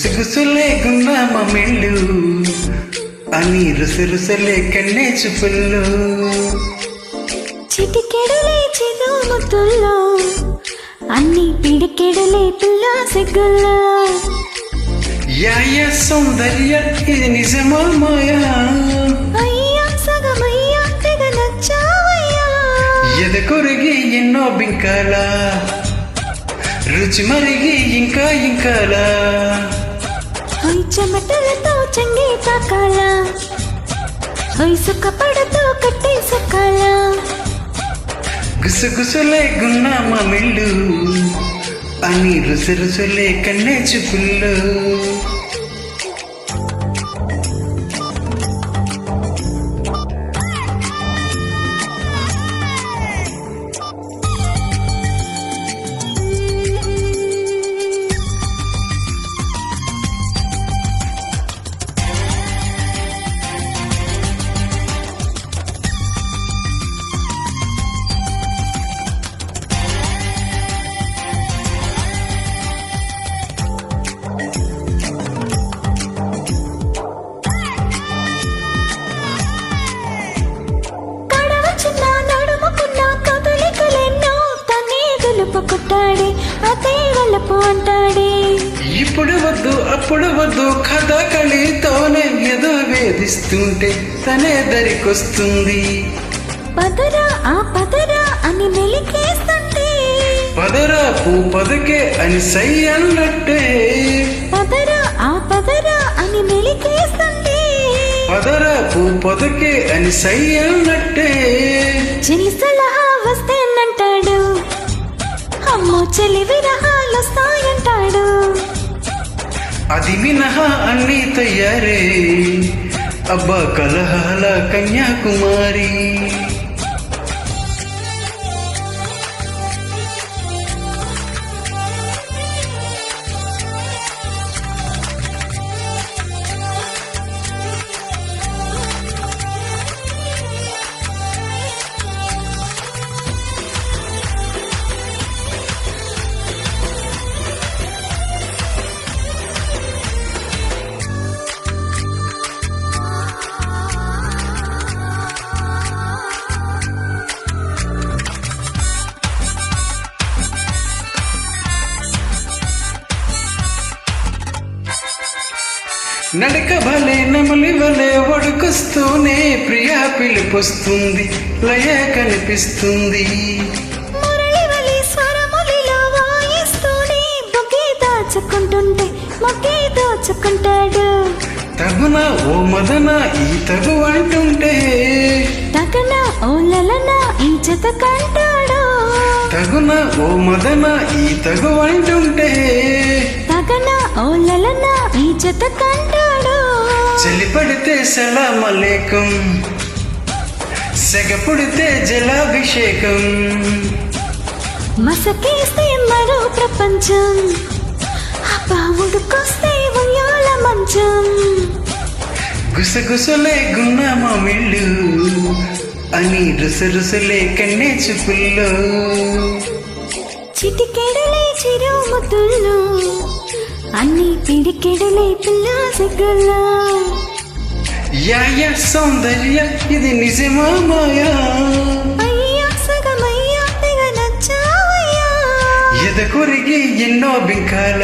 గుసగుసలే గున్నామ మెళ్ళు అని రుసరుసలే కన్నే చూపుల్లో చిటికెడులే చిరుముతుల్లో అన్ని పిడికెడులే పిల్ల సిగ్గుల్లో యాయ సౌందర్య ఇది నిజమా మాయా అయ్యా సగమయ్యా తెగ నచ్చావయ్యా ఎద కొరిగి ఎన్నో బింకాల రుచి మరిగి ఇంకా ఇంకాలా చెమటలతో చంగి తాకాల సుఖ పడతో కట్టే సుఖాల గుసగుసలే గున్నామ మెళ్ళు అని రుసరుసలే కన్నే చూపుల్లో కొట్టాడే అదే వల్లపు అంటాడే ఇప్పుడు వద్దు అప్పుడు వద్దు కథ కలితోనే ఏదో వేధిస్తుంటే తనే దరికొస్తుంది పదరా ఆ పదరా అని మెలికేస్తుంటే పదరా పూ పదకే అని సై అన్నట్టే పదరా ఆ పదరా అని మెలికేస్తుంటే పదరా పూ పదకే అని సై అన్నట్టే చిని సలహా వస్తేనంటాడు అమ్మో చెలి విరహాలు వస్తాయంటాడు అది మినహా అన్నీ తయారే అబ్బా కలహాల కన్యాకుమారి నడక భలే నెమలి వలే ఒడుకొస్తూనే ప్రియా పిలుపొస్తుంది లయ కనిపిస్తుంది మురళి వలి స్వరములిలో వాయిస్తూనే బొకే దాచుకుంటుంటే మొకే దోచుకుంటాడు తగున ఓ మదన ఈ తగు అంటుంటే తగన ఓ లలన ఈ జత కంటాడు తగున ఓ మదన ఈ తగు అంటుంటే తగన ఓ లలన ఈ జత కంటాడు చలి పడితే సలామలేకం సెగ పుడితే జలాభిషేకం మసకేస్తే మరో ప్రపంచం ఉడుకొస్తే ఉయ్యాల మంచం గుసగుసలే గున్నామ మెళ్ళు అని రుసరుసలే కన్నే చూపుల్లో చిటికెడలే చిరుముతుల్లో అన్ని పిడికెడలే పిల్ల సిగ్గుల్లో యాయ సౌందర్య ఇది నిజమా మాయా అయ్యా సగమయ్యా తెగ నచ్చావయ్యా ఎద కొరిగి ఎన్నో బింకాల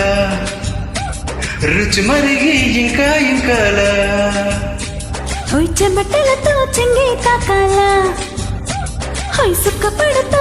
రుచి మరిగి ఇంకా ఇంకాలా చెమటలతో చెంగి తాకాల సుఖ పడతో